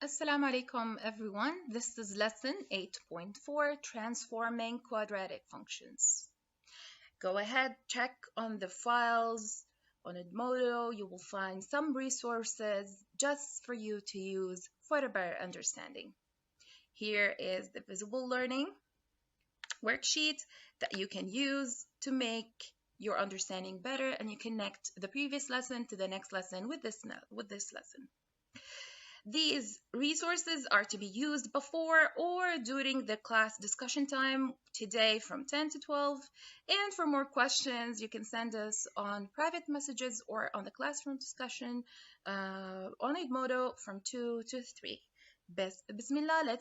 Assalamu alaikum everyone. This is lesson 8.4, transforming quadratic functions. Go ahead, check on the files on Edmodo. You will find some resources just for you to use for a better understanding. Here is the visible learning worksheet that you can use to make your understanding better, and you connect the previous lesson to the next lesson with this lesson. These resources are to be used before or during the class discussion time today from 10 to 12. And for more questions, you can send us on private messages or on the classroom discussion on Edmodo from 2 to 3. Bismillah,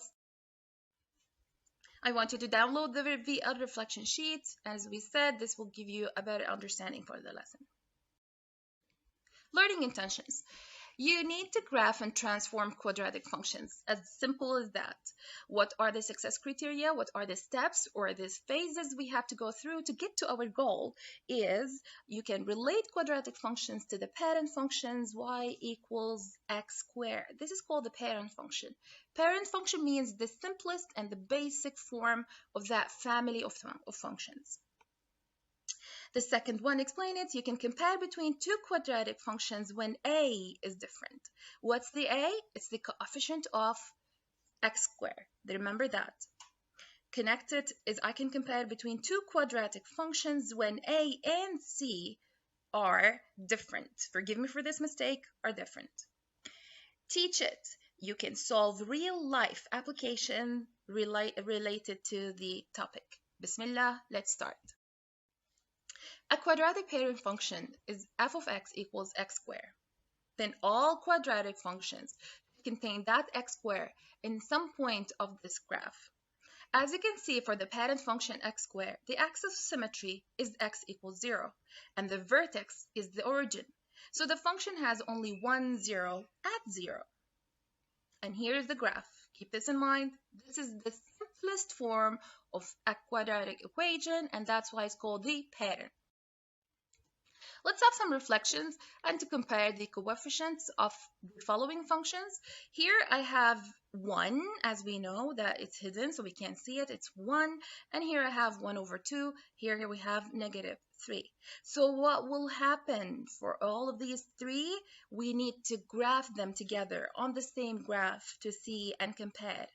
I want you to download the VL reflection sheet. As we said, this will give you a better understanding for the lesson. Learning intentions. You need to graph and transform quadratic functions, as simple as that. What are the success criteria? What are the steps or the phases we have to go through to get to our goal? Is you can relate quadratic functions to the parent functions y equals x squared. This is called the parent function. Parent function means the simplest and the basic form of that family of functions. The second one, explain it. You can compare between two quadratic functions when a is different. What's the a? It's the coefficient of x squared. Remember that. Connected is I can compare between two quadratic functions when a and c are different. Forgive me for this mistake, are different. Teach it. You can solve real life application related to the topic. Bismillah, let's start. A quadratic parent function is f of x equals x squared. Then all quadratic functions contain that x squared in some point of this graph. As you can see, for the parent function x squared, the axis of symmetry is x equals 0, and the vertex is the origin. So the function has only 1, 0 at 0. And here is the graph. Keep this in mind. This is the simplest form of a quadratic equation, and that's why it's called the parent. Let's have some reflections and to compare the coefficients of the following functions. Here I have 1, as we know that it's hidden, so we can't see it. It's 1. And here I have 1 over 2. Here we have negative 3. So what will happen for all of these 3? We need to graph them together on the same graph to see and compare.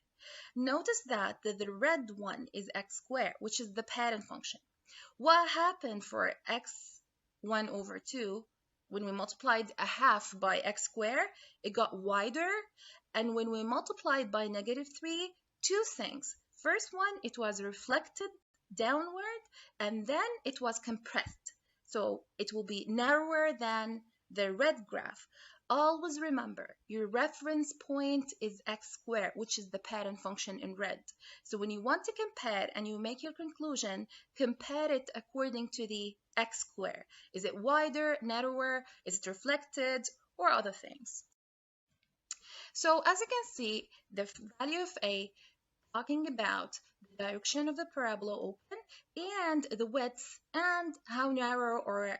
Notice that the red one is x squared, which is the parent function. What happened for x 1 over 2, when we multiplied a half by x squared, it got wider. And when we multiplied by negative 3, two things. First one, it was reflected downward, and then it was compressed. So it will be narrower than the red graph. Always remember, your reference point is x squared, which is the parent function in red. So when you want to compare and you make your conclusion, compare it according to the x squared. Is it wider, narrower, is it reflected, or other things? So as you can see, the value of a talking about the direction of the parabola open and the width and how narrow or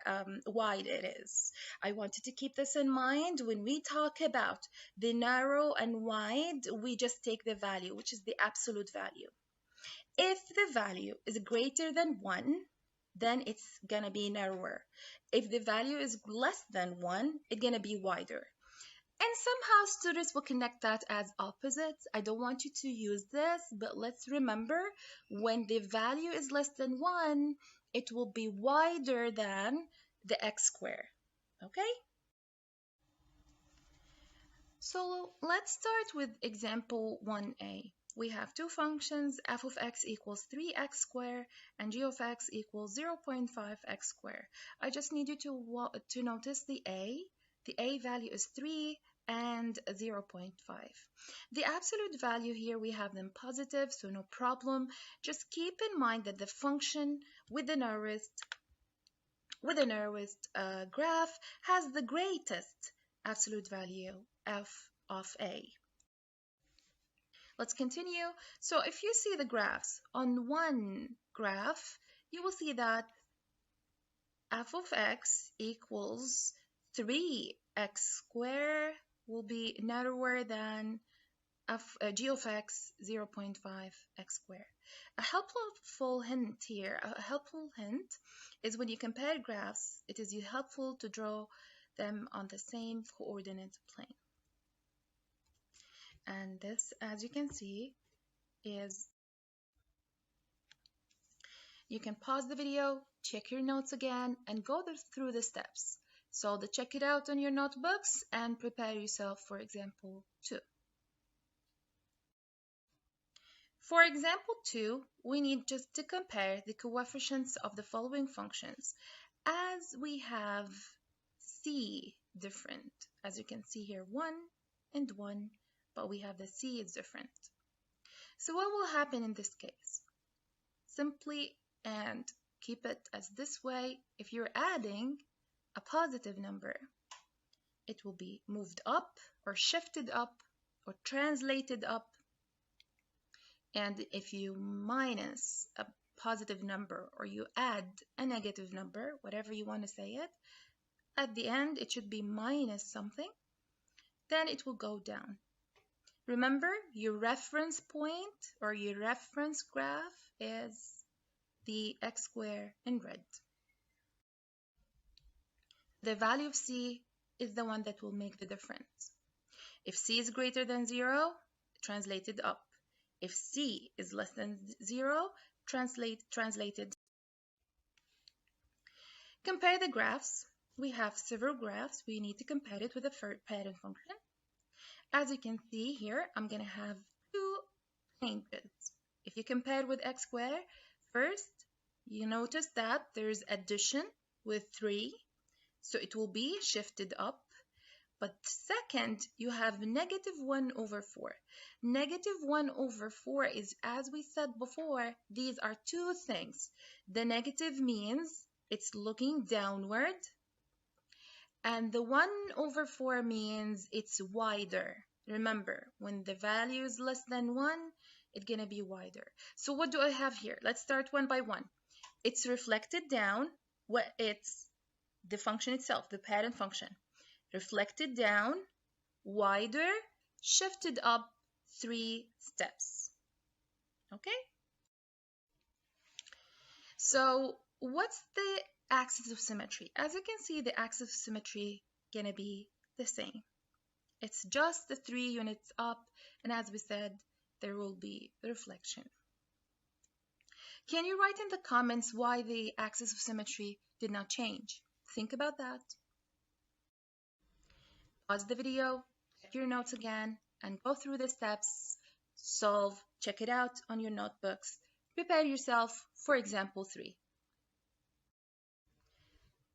wide it is. I wanted to keep this in mind. When we talk about the narrow and wide, we just take the value, which is the absolute value. If the value is greater than 1, then it's going to be narrower. If the value is less than 1, it's going to be wider. And somehow students will connect that as opposites. I don't want you to use this, but let's remember when the value is less than 1, it will be wider than the x squared. Okay? So let's start with example 1a. We have two functions, f of x equals 3x squared and g of x equals 0.5x squared. I just need you to notice the a. The a value is 3 and 0.5. The absolute value here, we have them positive, so no problem. Just keep in mind that the function with the narrowest graph has the greatest absolute value, f of a. Let's continue. So if you see the graphs, on one graph, you will see that f of x equals 3x squared will be narrower than g of x 0.5 x squared. A helpful hint here, is when you compare graphs, it is helpful to draw them on the same coordinate plane. And this, as you can see, is, you can pause the video, check your notes again, and go through the steps. So check it out on your notebooks and prepare yourself for example 2. For example 2, we need just to compare the coefficients of the following functions, as we have c different. As you can see here, 1 and 1, but we have the c is different. So what will happen in this case? Simply and keep it as this way. If you're adding a positive number, it will be moved up or shifted up or translated up. And if you minus a positive number or you add a negative number, whatever you want to say it, at the end it should be minus something, then it will go down. Remember, your reference point or your reference graph is the x squared in red. The value of c is the one that will make the difference. If c is greater than 0, translate it up. If c is less than 0, translated. Compare the graphs. We have several graphs. We need to compare it with a parent function. As you can see here, I'm going to have 2 plane grids. If you compare with x squared, first, you notice that there's addition with 3, so it will be shifted up. But second, you have negative 1 over 4. Negative 1 over 4 is, as we said before, these are 2 things. The negative means it's looking downward, and the 1 over 4 means it's wider. Remember, when the value is less than 1, it's going to be wider. So what do I have here? Let's start one by one. It's reflected down. It's the function itself, the parent function. Reflected down, wider, shifted up 3 steps. Okay? So what's the axis of symmetry? As you can see, the axis of symmetry gonna be the same. It's just the 3 units up, and as we said, there will be reflection. Can you write in the comments why the axis of symmetry did not change? Think about that. Pause the video, check your notes again, and go through the steps, solve, check it out on your notebooks. Prepare yourself for example 3.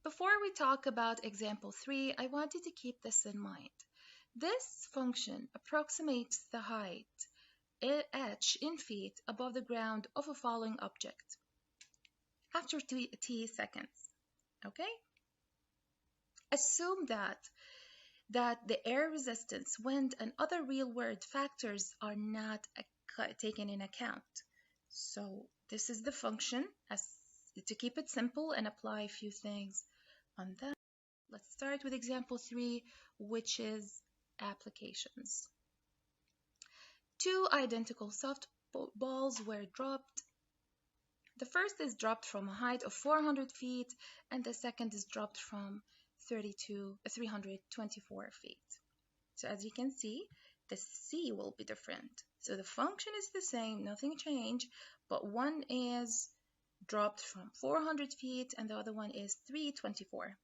Before we talk about example 3, I want you to keep this in mind. This function approximates the height h in feet above the ground of a falling object after t seconds. Okay? Assume that the air resistance, wind, and other real-world factors are not taken in account. So this is the function, to keep it simple and apply a few things on that. Let's start with example 3, which is applications. 2 identical softballs were dropped. The first is dropped from a height of 400 feet, and the second is dropped from 324 feet. So as you can see, the c will be different. So the function is the same, nothing changed, but one is dropped from 400 feet and the other one is 324.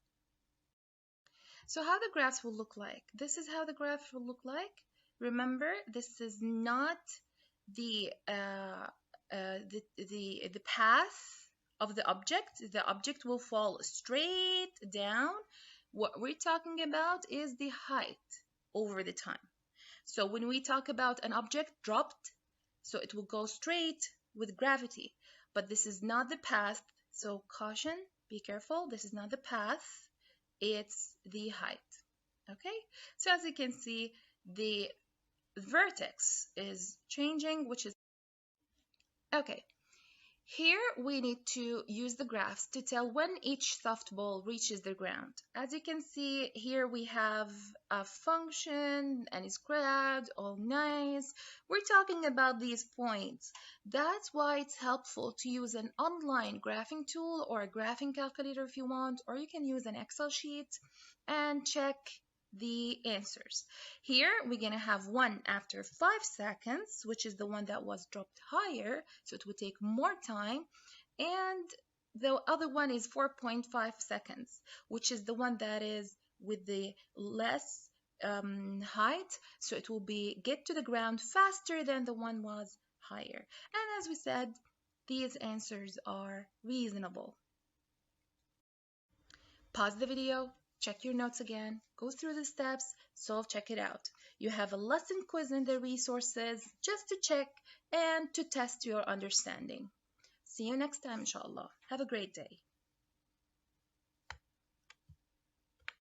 So how the graphs will look like? This is how the graph will look like. Remember, this is not the path of the object. The object will fall straight down. What we're talking about is the height over the time. So when we talk about an object dropped, so it will go straight with gravity, but this is not the path. So caution, be careful. This is not the path, it's the height. Okay, so as you can see, the vertex is changing, which is okay. Here we need to use the graphs to tell when each softball reaches the ground. As you can see, here we have a function and it's grabbed, all nice. We're talking about these points. That's why it's helpful to use an online graphing tool or a graphing calculator if you want, or you can use an Excel sheet and check the answers. Here we're going to have one after 5 seconds, which is the one that was dropped higher, so it would take more time, and the other one is 4.5 seconds, which is the one that is with the less height, so it will be get to the ground faster than the one was higher. And as we said, these answers are reasonable. Pause the video, check your notes again, go through the steps, solve, check it out. You have a lesson quiz in the resources just to check and to test your understanding. See you next time, inshallah. Have a great day.